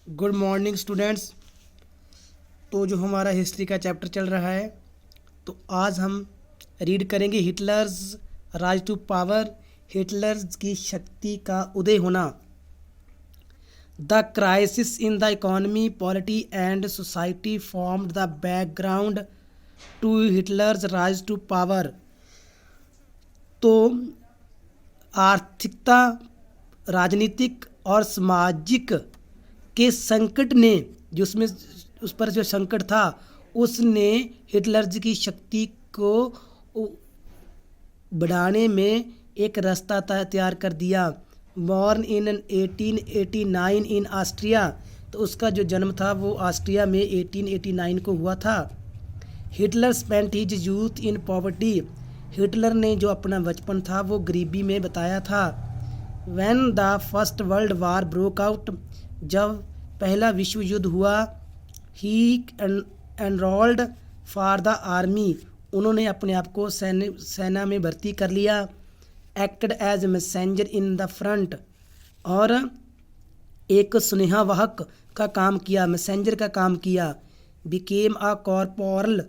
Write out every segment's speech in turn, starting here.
Good morning students. तो जो हमारा हिस्ट्री का चैप्टर चल रहा है, तो आज हम रीड करेंगे Hitler's rise to power, Hitler's की शक्ति का उदय होना। The crisis in the economy, polity and society formed the background to Hitler's rise to power. तो आर्थिकता, राजनीतिक और सामाजिक के संकट ने जो उसमें उस पर जो संकट था, उसने हिटलर जी की शक्ति को बढ़ाने में एक रास्ता तैयार कर दिया। बॉर्न इन 1889 इन ऑस्ट्रिया, तो उसका जो जन्म था वो ऑस्ट्रिया में 1889 को हुआ था। Hitler spent his youth in poverty, Hitler ने जो अपना बचपन था वो गरीबी में बताया था। When the first world war broke out, जब पहला विश्व युद्ध हुआ, he enrolled for the army, उन्होंने अपने आप को सेना में भर्ती कर लिया। Acted as messenger in the front, और एक सुनेहा वाहक का काम किया, मैसेंजर का काम किया। बिकेम अ कॉर्पोरल,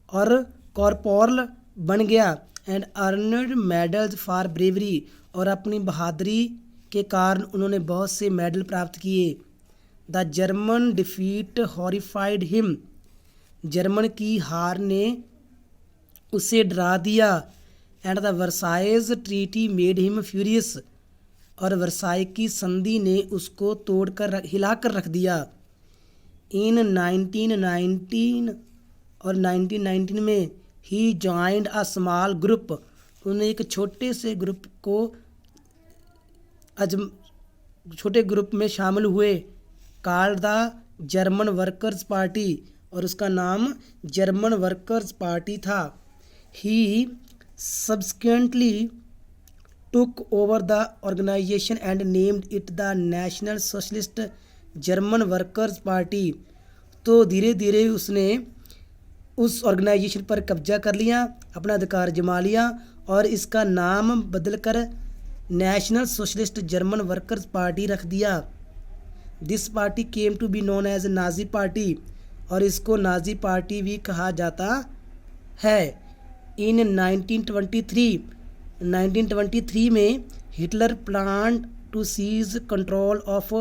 और कॉर्पोरल बन गया। And earned medals for bravery, और अपनी बहादुरी के कारण उन्होंने बहुत से मेडल प्राप्त किए। The German defeat horrified him, German की हार ने उसे डरा दिया। And the Versailles treaty made him furious, और वर्साई की संधि ने उसको तोड़कर हिलाकर रख दिया। इन 1919 और 1919 में ही जॉइंड अ स्मॉल ग्रुप, उन्होंने एक छोटे से ग्रुप को छोटे ग्रुप में शामिल हुए। Called the German workers party, और उसका नाम जर्मन वर्कर्स पार्टी था। He subsequently took over the organisation and named it the national socialist German workers party. तो धीरे धीरे उसने उस ऑर्गेनाइजेशन पर कब्जा कर लिया, अपना अधिकार जमा लिया, और इसका नाम बदलकर National socialist German workers Party रख दिया। This party came to be known as Nazi party, और इसको नाजी पार्टी भी कहा जाता है। इन 1923 में Hitler plan to seize control of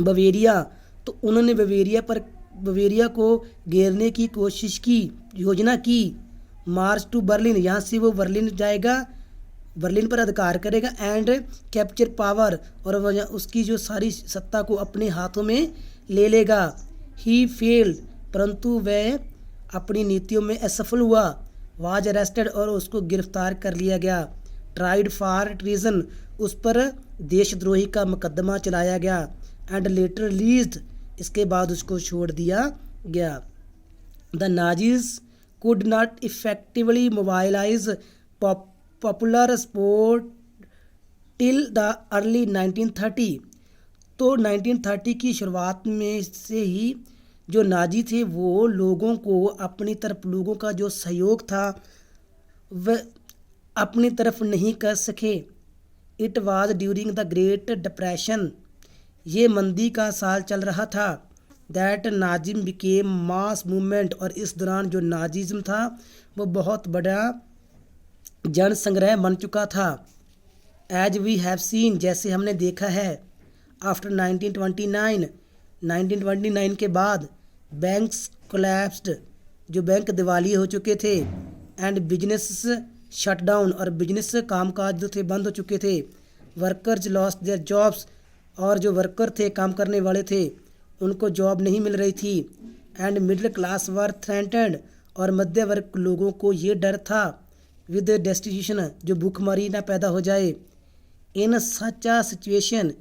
Bavaria, तो उन्होंने बवेरिया को घेरने की कोशिश की, योजना की। मार्च टू बर्लिन, यहाँ से वो बर्लिन जाएगा, बर्लिन पर अधिकार करेगा। एंड कैप्चर पावर, और उसकी जो सारी सत्ता को अपने हाथों में ले लेगा। ही फेल्ड, परंतु वह अपनी नीतियों में असफल हुआ। वाज अरेस्टेड, और उसको गिरफ्तार कर लिया गया। ट्राइड फॉर ट्रीजन, उस पर देशद्रोही का मुकदमा चलाया गया। एंड लेटर रिलीज्ड, इसके बाद उसको छोड़ दिया गया। The Nazis could not effectively mobilise popular support till the early 1930, तो 1930 की शुरुआत में से ही जो नाजी थे वो लोगों को अपनी तरफ, लोगों का जो सहयोग था वह अपनी तरफ नहीं कर सके। It was during the great depression, ये मंदी का साल चल रहा था। That Nazim became mass movement, और इस दौरान जो नाजिज्म था वो बहुत बड़ा जन संग्रह बन चुका था। एज वी हैव सीन, जैसे हमने देखा है। आफ्टर 1929 के बाद बैंक्स कोलैप्स्ड, जो बैंक दिवालिये हो चुके थे। एंड बिजनेस शट डाउन, और बिजनेस कामकाज जो थे बंद हो चुके थे। वर्कर्स लॉस्ट देयर जॉब्स, और जो वर्कर थे, काम करने वाले थे, उनको जॉब नहीं मिल रही थी। And middle class were threatened, और मध्य वर्ग लोगों को ये डर था विद डेस्टिट्यूशन, जो भूखमरी ना पैदा हो जाए। इन सच अ सिचुएशन,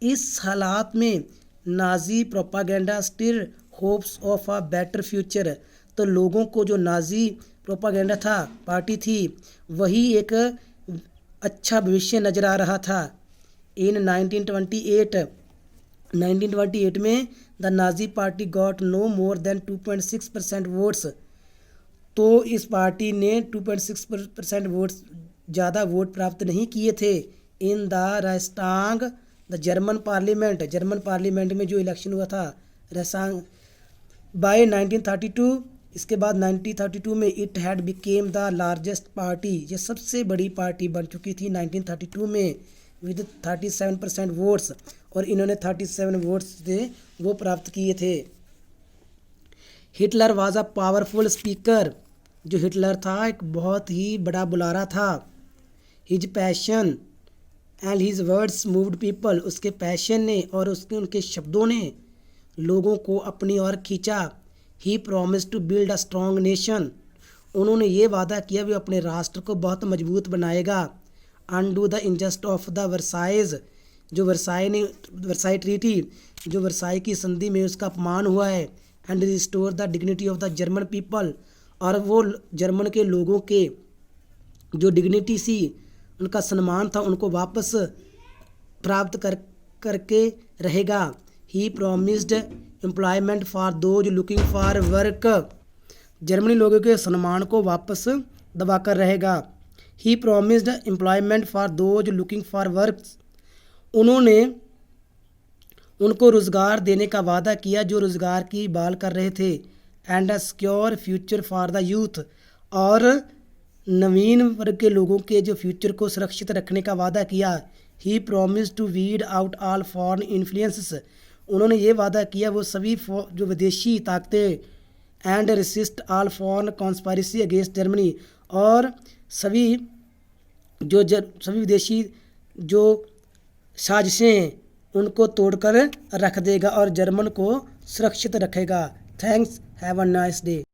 इस हालात में Nazi propaganda still hopes of a better future, तो लोगों को जो नाजी प्रोपागेंडा था, पार्टी थी, वही एक अच्छा भविष्य नजर आ रहा था। इन 1928 में the Nazi party got no more than 2.6% votes, तो इस पार्टी ने 2.6% वोट्स, ज़्यादा वोट प्राप्त नहीं किए थे। In the Reichstag the German parliament में जो इलेक्शन हुआ था रसांग बाय 1932, इसके बाद 1932 में it had became the largest party, ये सबसे बड़ी पार्टी बन चुकी थी 1932 में विद 37% वोट्स, और इन्होंने 37 वोट्स थे वो प्राप्त किए थे। Hitler was a powerful speaker, जो हिटलर था एक बहुत ही बड़ा बुलारा था। His passion and his words moved people, उसके पैशन ने और उनके शब्दों ने लोगों को अपनी ओर खींचा। He promised to build a strong nation, उन्होंने ये वादा किया वे अपने राष्ट्र को बहुत मजबूत बनाएगा। Undo the unjust of the Versailles, जो वर्साई ट्रीटी, जो वर्साई की संधि में उसका अपमान हुआ है। And restore the dignity of the German people, और वो जर्मन के लोगों के जो डिग्निटी सी, उनका सम्मान था, उनको वापस प्राप्त करके रहेगा। He promised employment for those looking for work, Germany लोगों के सम्मान को वापस दबाकर रहेगा। He promised employment for those looking for work, उन्होंने उनको रोज़गार देने का वादा किया जो रोज़गार की भाल कर रहे थे। And a secure future for the youth, और नवीन वर्ग के लोगों के जो फ्यूचर को सुरक्षित रखने का वादा किया। He promised to weed out all foreign influences, उन्होंने ये वादा किया वो सभी जो विदेशी ताकतें, and resist all foreign conspiracy against Germany, और सभी सभी विदेशी जो साजिशें हैं उनको तोड़कर रख देगा और जर्मन को सुरक्षित रखेगा। Thanks, have a nice day.